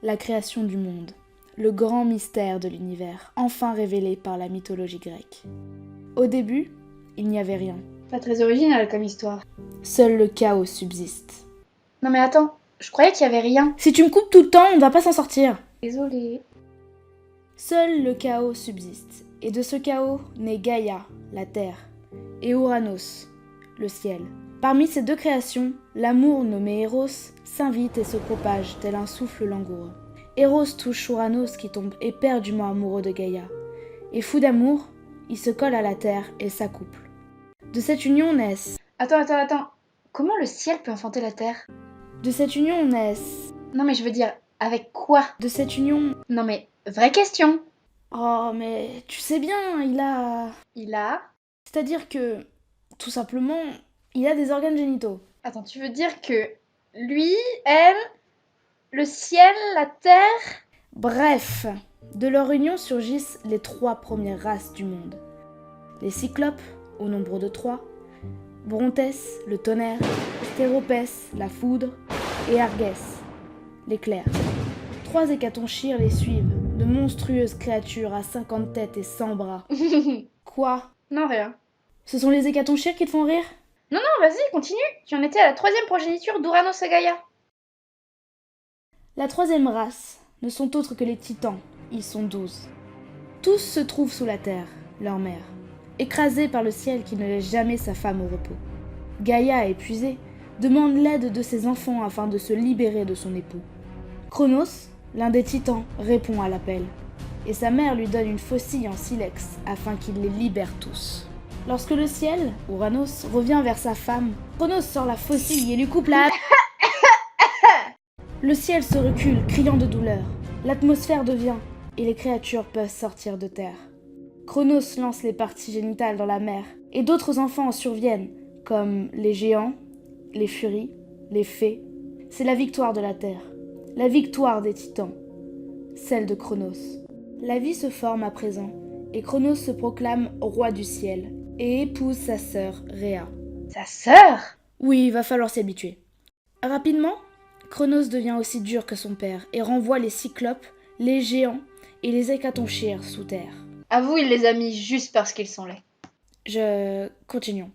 La création du monde, le grand mystère de l'univers, enfin révélé par la mythologie grecque. Au début, il n'y avait rien. Pas très original comme histoire. Seul le chaos subsiste. Non mais attends, je croyais qu'il y avait rien. Si tu me coupes tout le temps, on ne va pas s'en sortir. Désolée. Seul le chaos subsiste, et de ce chaos naît Gaïa, la terre, et Ouranos, le ciel. Parmi ces deux créations, l'amour nommé Eros s'invite et se propage tel un souffle langoureux. Eros touche Ouranos qui tombe éperdument amoureux de Gaïa, et fou d'amour, il se colle à la terre et s'accouple. De cette union naissent... Attends. Comment le ciel peut enfanter la terre? De cette union naissent... Non mais je veux dire, avec quoi? De cette union... Non mais, vraie question. Oh mais tu sais bien, il a... C'est-à-dire que, tout simplement, il a des organes génitaux. Attends, tu veux dire que lui, elle, le ciel, la terre... Bref, de leur union surgissent les 3 premières races du monde. Les Cyclopes, au nombre de 3, Brontès, le tonnerre, Stéropès, la foudre, et Argès, l'éclair. 3 hécatonchires les suivent, de monstrueuses créatures à 50 têtes et 100 bras. Quoi? Non, rien. Ce sont les hécatonchires qui te font rire? Non, vas-y, continue. Tu en étais à la 3e progéniture d'Ouranos et Gaïa. La 3e race ne sont autres que les titans, ils sont 12. Tous se trouvent sous la terre, leur mère, écrasés par le ciel qui ne laisse jamais sa femme au repos. Gaïa, épuisée, demande l'aide de ses enfants afin de se libérer de son époux. Cronos, l'un des titans, répond à l'appel, et sa mère lui donne une faucille en silex afin qu'il les libère tous. Lorsque le ciel, Ouranos, revient vers sa femme, Cronos sort la faucille et lui coupe la... Le ciel se recule, criant de douleur. L'atmosphère devient, et les créatures peuvent sortir de terre. Cronos lance les parties génitales dans la mer, et d'autres enfants en surviennent, comme les géants, les furies, les fées. C'est la victoire de la terre, la victoire des titans, celle de Cronos. La vie se forme à présent, et Cronos se proclame roi du ciel, et épouse sa sœur Rhea. Sa sœur? Oui, il va falloir s'y habituer. Rapidement, Cronos devient aussi dur que son père et renvoie les cyclopes, les géants et les hécatonchires sous terre. Avoue, il les a mis juste parce qu'ils sont laids. Continuons.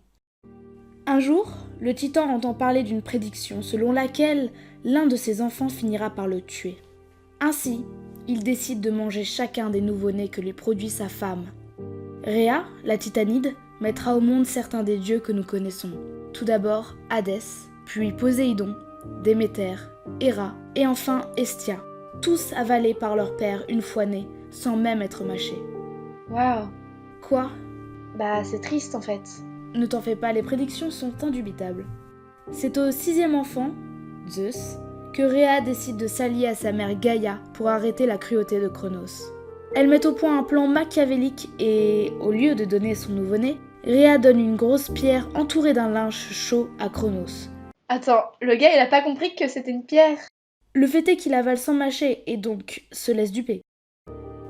Un jour, le titan entend parler d'une prédiction selon laquelle l'un de ses enfants finira par le tuer. Ainsi, il décide de manger chacun des nouveau-nés que lui produit sa femme. Rhea, la titanide, mettra au monde certains des dieux que nous connaissons. Tout d'abord Hadès, puis Poséidon, Déméter, Héra et enfin Hestia, tous avalés par leur père une fois nés, sans même être mâchés. Waouh. Quoi? Bah, c'est triste en fait. Ne t'en fais pas, les prédictions sont indubitables. C'est au 6e enfant, Zeus, que Rhea décide de s'allier à sa mère Gaïa pour arrêter la cruauté de Cronos. Elle met au point un plan machiavélique et, au lieu de donner son nouveau-né, Rhea donne une grosse pierre entourée d'un linge chaud à Cronos. Attends, le gars il a pas compris que c'était une pierre. Le fait est qu'il avale sans mâcher et donc se laisse duper.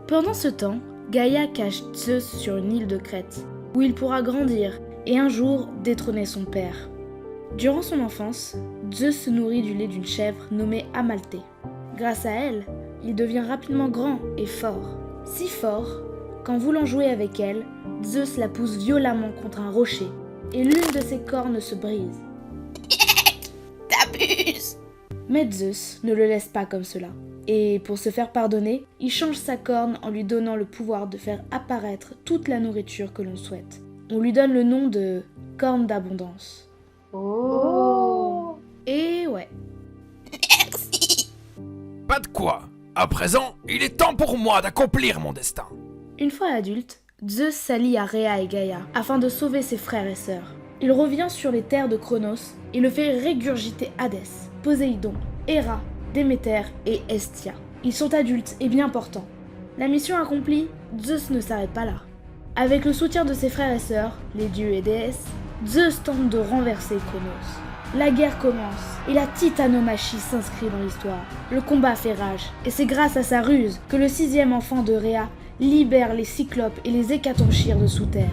Pendant ce temps, Gaïa cache Zeus sur une île de Crète, où il pourra grandir et un jour détrôner son père. Durant son enfance, Zeus se nourrit du lait d'une chèvre nommée Amalthée. Grâce à elle, il devient rapidement grand et fort. Si fort qu'en voulant jouer avec elle, Zeus la pousse violemment contre un rocher et l'une de ses cornes se brise. T'abuses! Mais Zeus ne le laisse pas comme cela. Et pour se faire pardonner, il change sa corne en lui donnant le pouvoir de faire apparaître toute la nourriture que l'on souhaite. On lui donne le nom de corne d'abondance. Oh. Et ouais. Merci! Pas de quoi. À présent, il est temps pour moi d'accomplir mon destin. Une fois adulte, Zeus s'allie à Rhea et Gaïa afin de sauver ses frères et sœurs. Il revient sur les terres de Cronos et le fait régurgiter Hadès, Poséidon, Héra, Déméter et Hestia. Ils sont adultes et bien portants. La mission accomplie, Zeus ne s'arrête pas là. Avec le soutien de ses frères et sœurs, les dieux et déesses, Zeus tente de renverser Cronos. La guerre commence et la titanomachie s'inscrit dans l'histoire. Le combat fait rage et c'est grâce à sa ruse que le 6e enfant de Rhea libère les cyclopes et les hécatonchires de sous terre.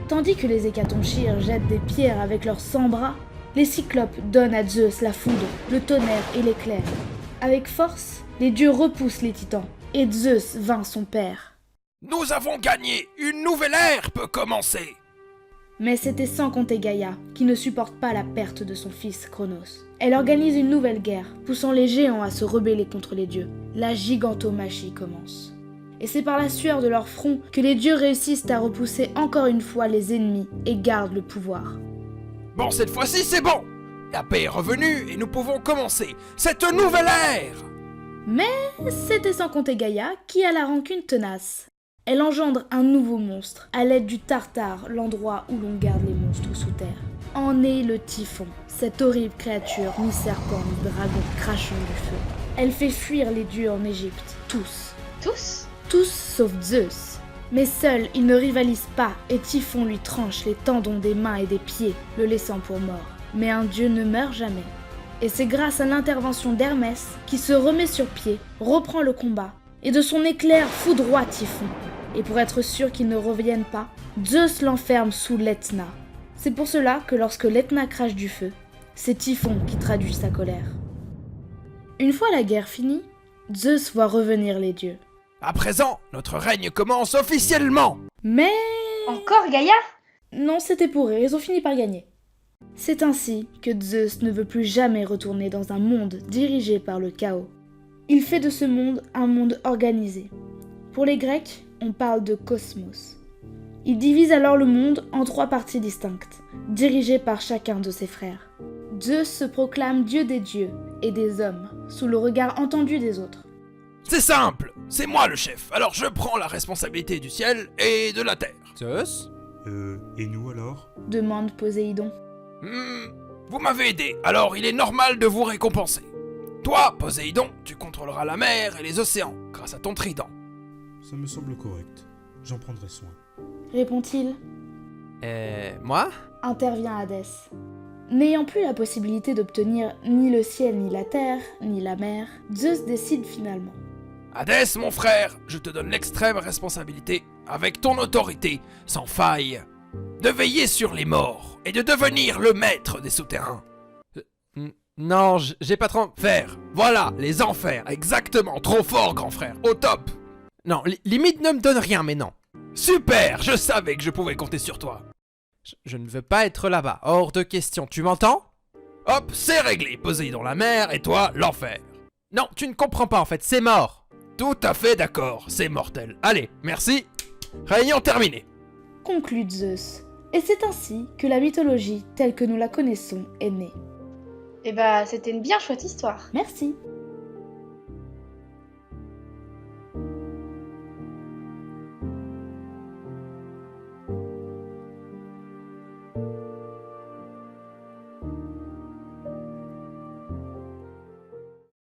Tandis que les hécatonchires jettent des pierres avec leurs 100 bras, les cyclopes donnent à Zeus la foudre, le tonnerre et l'éclair. Avec force, Les dieux repoussent les titans, et Zeus vainc son père. Nous avons gagné. Une nouvelle ère peut commencer. Mais c'était sans compter Gaïa, qui ne supporte pas la perte de son fils Cronos. Elle organise une nouvelle guerre, poussant les géants à se rebeller contre les dieux. La gigantomachie commence. Et c'est par la sueur de leur front que les dieux réussissent à repousser encore une fois les ennemis et gardent le pouvoir. Bon, cette fois-ci, c'est bon. La paix est revenue et nous pouvons commencer cette nouvelle ère. Mais c'était sans compter Gaïa, qui a la rancune tenace. Elle engendre un nouveau monstre, à l'aide du Tartare, l'endroit où l'on garde les monstres sous terre. En est le Typhon, cette horrible créature, mi-serpent, mi-dragon, crachant du feu. Elle fait fuir les dieux en Égypte, tous. Tous? Tous sauf Zeus. Mais seul, il ne rivalise pas et Typhon lui tranche les tendons des mains et des pieds, le laissant pour mort. Mais un dieu ne meurt jamais. Et c'est grâce à l'intervention d'Hermès qui se remet sur pied, reprend le combat, et de son éclair foudroie Typhon. Et pour être sûr qu'il ne revienne pas, Zeus l'enferme sous l'Etna. C'est pour cela que lorsque l'Etna crache du feu, c'est Typhon qui traduit sa colère. Une fois la guerre finie, Zeus voit revenir les dieux. À présent, notre règne commence officiellement. Mais Encore Gaïa? non, c'était pour rire, ils ont fini par gagner. C'est ainsi que Zeus ne veut plus jamais retourner dans un monde dirigé par le chaos. Il fait de ce monde un monde organisé. Pour les Grecs, on parle de cosmos. Il divise alors le monde en 3 parties distinctes, dirigées par chacun de ses frères. Zeus se proclame dieu des dieux et des hommes, sous le regard entendu des autres. C'est simple, c'est moi le chef, alors je prends la responsabilité du ciel et de la terre. Zeus? Et nous alors? Demande Poséidon. Vous m'avez aidé, alors il est normal de vous récompenser. Toi, Poséidon, tu contrôleras la mer et les océans, grâce à ton trident. Ça me semble correct. J'en prendrai soin. Répond-il. Moi? Intervient Hadès. N'ayant plus la possibilité d'obtenir ni le ciel, ni la terre, ni la mer, Zeus décide finalement. Hadès, mon frère, je te donne l'extrême responsabilité, avec ton autorité, sans faille, de veiller sur les morts et de devenir le maître des souterrains. Non, j'ai pas trop... Faire, voilà, les enfers, exactement, trop fort, grand frère, au top. Non, limite ne me donne rien, mais non. Super, je savais que je pouvais compter sur toi. Je ne veux pas être là-bas, hors de question, tu m'entends? Hop, c'est réglé, Poséidon la mer et toi, l'enfer. Non, tu ne comprends pas en fait, c'est mort. Tout à fait d'accord, c'est mortel. Allez, merci. Réunion terminée. Conclut Zeus. Et c'est ainsi que la mythologie, telle que nous la connaissons, est née. Eh bah, c'était une bien chouette histoire. Merci.